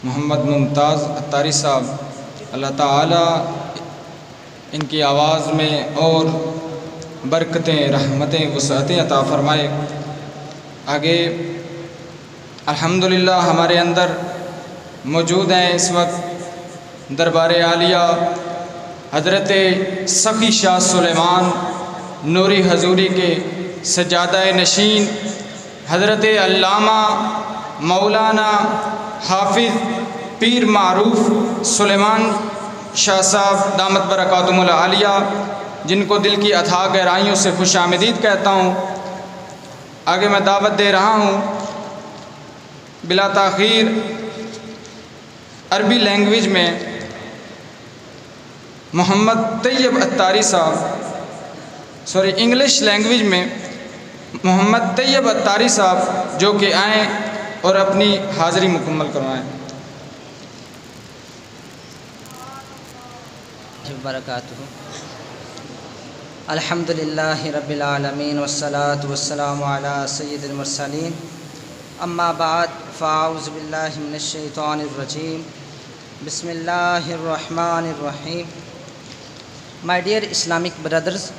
محمد ممتاز اتاری صاحب، اللہ تعالیٰ ان کی آواز میں اور برکتیں، رحمتیں، وسعتیں عطا فرمائے۔ آگے الحمدللہ ہمارے اندر موجود ہیں اس وقت دربار عالیہ حضرت سخی شاہ سلیمان نوری حضوری کے سجادہ نشین حضرت علامہ مولانا حافظ پیر معروف سلیمان شاہ صاحب دامت برکاتہم العالیہ، جن کو دل کی اتھاہ گہرائیوں سے خوش آمدید کہتا ہوں۔ آگے میں دعوت دے رہا ہوں بلا تاخیر عربی لینگویج میں محمد طیب اتاری صاحب، انگلش لینگویج میں محمد طیب اتاری صاحب جو کہ آئیں اور اپنی حاضری مکمل کروائیں۔ برکاتہ۔ الحمدللہ رب العالمین والصلاة والسلام علی سید المرسلین، اما بعد فاعوذ باللہ من الشیطان الرجیم، بسم اللہ الرحمن الرحیم۔ My dear Islamic brothers,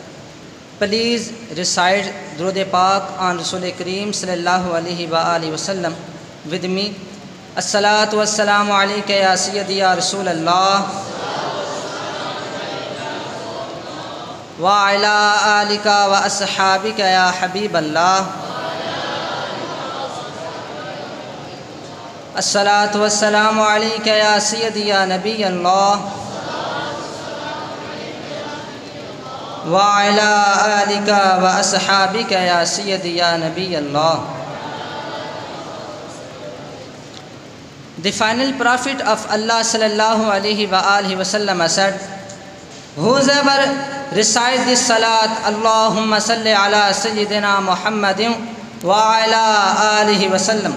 please recite Durud Pak on Rasul Kareem sallallahu alaihi wa alihi wasallam with me. As-salatu was-salamu alayka ya sayyidi ya Rasul Allah wa ala alika wa ashabika ya Habib Allah. As-salatu was-salamu alayka ya sayyidi ya Nabi Allah وَعَلَىٰ آلِكَ وَأَصْحَابِكَ يَا سِيَّدِي يَا نَبِيَّ اللَّهِ۔ The final prophet of Allah sallallahu alaihi wa alihi wasallam said, whoever recites this salat, Allahumma salli ala Sayyidina Muhammadin wa ala alihi wasallam,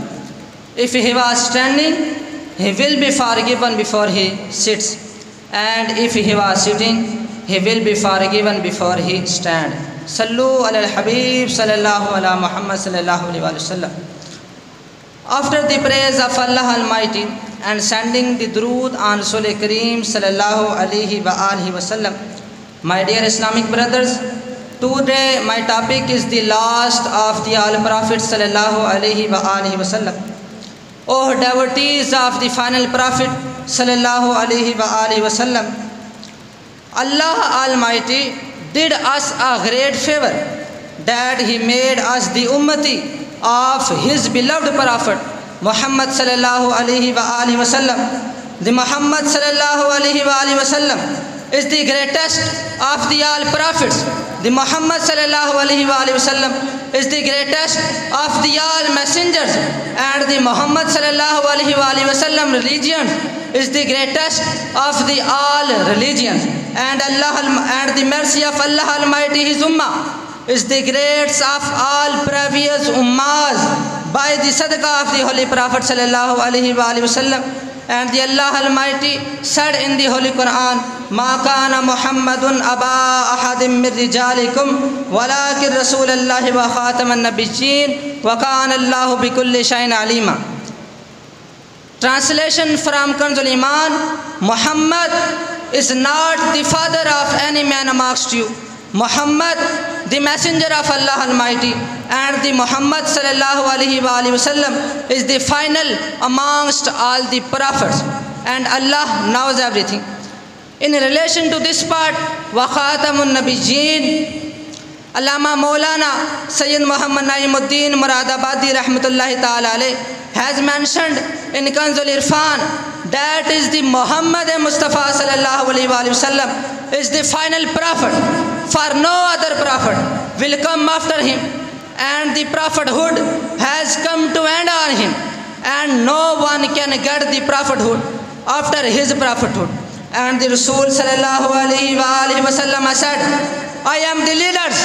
if he was standing, he will be forgiven before he sits, and if he was sitting, he will be forgiven before he stand. Sallu ala al-Habib sallallahu ala Muhammad sallallahu alayhi wa sallam. After the praise of Allah Almighty and sending the durood on Rasul Kareem sallallahu alayhi wa alihi wa sallam, my dear Islamic brothers, today my topic is the last of the all prophets sallallahu alayhi wa alihi wa sallam. O devotees of the final prophet sallallahu alayhi wa alihi wa sallam, Allah Almighty did us a great favor that He made us the ummati of His beloved Prophet Muhammad sallallahu alaihi wa alihi wasallam. The Muhammad sallallahu alaihi wa alihi wasallam is the greatest of the all prophets. The Muhammad sallallahu alaihi wa alihi wasallam is the greatest of the all messengers, and the Muhammad sallallahu alaihi wa alihi wasallam religion is the greatest of the all religions. And the mercy of Allah Almighty, His Ummah, is the greatest of all previous Ummahs by the sadaqah of the Holy Prophet sallallahu alaihi wa alihi wasallam. And the Allah Almighty said in the Holy Quran, مَا كَانَ مُحَمَّدٌ أَبَا أَحَدٍ مِّن رِجَالِكُمْ وَلَكِنْ رَسُولَ اللَّهِ وَخَاتَمَ النَّبِيِّينَ وَكَانَ اللَّهُ بِكُلِّ شَيْءٍ عَلِيمًا. Translation from Kanzul Iman: Muhammad is not the father of any man amongst you. Muhammad, the messenger of Allah Almighty, and the Muhammad sallallahu alaihi wa alihi wasallam is the final amongst all the prophets, and Allah knows everything. In relation to this part, wa khatamun nabiyyin, Allama Maulana Sayyid Muhammad Naimuddin Muradabadi rahmatullahi ta'ala alayh has mentioned in Kanzul Irfan that is the Muhammad Mustafa sallallahu alaihi wa sallam is the final prophet, for no other prophet will come after him, and the prophethood has come to end on him, and no one can get the prophethood after his prophethood. And the Rasul sallallahu alaihi wa sallam said, I am the leaders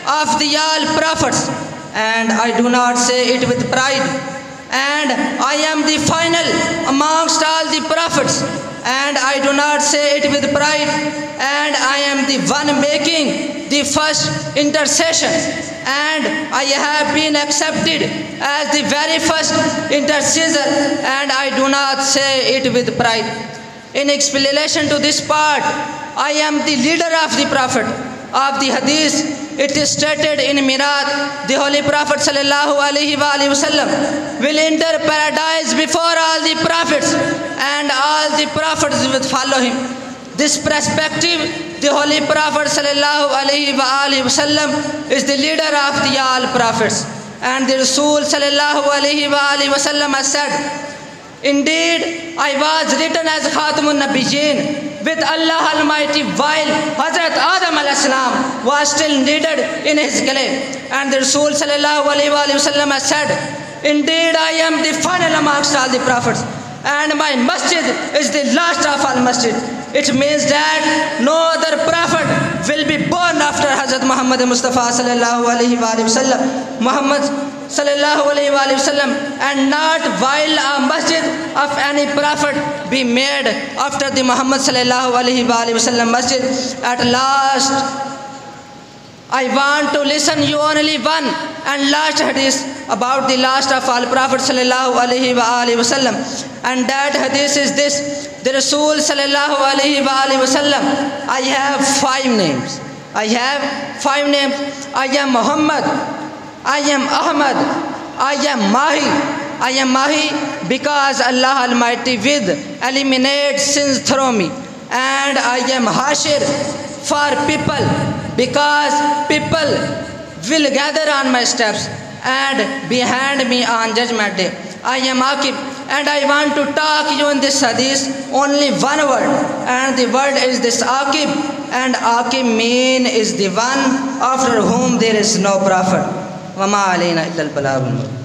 of the all prophets, and I do not say it with pride, and I am the final amongst all the prophets, and I I do not say it with pride, and I am the one making the first intercession, and I have been accepted as the very first intercessor, and I do not say it with pride. In explanation to this part, I am the leader of the Prophet of the Hadith. It is stated in Mirad, the Holy Prophet sallallahu alaihi wasallam will enter paradise before all the prophets, and all the prophets will follow him. This perspective, the Holy Prophet sallallahu alaihi wasallam is the leader of the all prophets, and the Rasul sallallahu alaihi wasallam has said, indeed, I was written as Khatamun Nabiyyin with Allah Almighty while Hazrat Adam al-Islam was still needed in his grave. And the Rasul sallallahu alaihi wasallam has said, indeed, I am the final amongst all the prophets, and my masjid is the last of all masjid. It means that no other prophet will be born after Hazrat Muhammad Mustafa sallallahu alaihi wasallam, Muhammad sallallahu alaihi wasallam, and not while a masjid of any prophet be made after the Muhammad sallallahu alaihi wasallam masjid. At last, I want to listen you only one and last hadith about the last of all Prophet sallallahu alaihi wasallam, and that hadith is this: the Rasul sallallahu alaihi wasallam, I have 5 names. I have 5 names. I am Muhammad, I am Ahmad, I am Mahi. I am Mahi because Allah Almighty will eliminate sins through me. And I am Hashir for people because people will gather on my steps and behind me on judgment day. I am Aqib, and I want to talk you in this hadith only one word, and the word is this Aqib, and Aqib mean is the one after whom there is no prophet. وَمَا عَلَيْنَا إِلَّا الْبَلَاغُ الْمُبِينُ.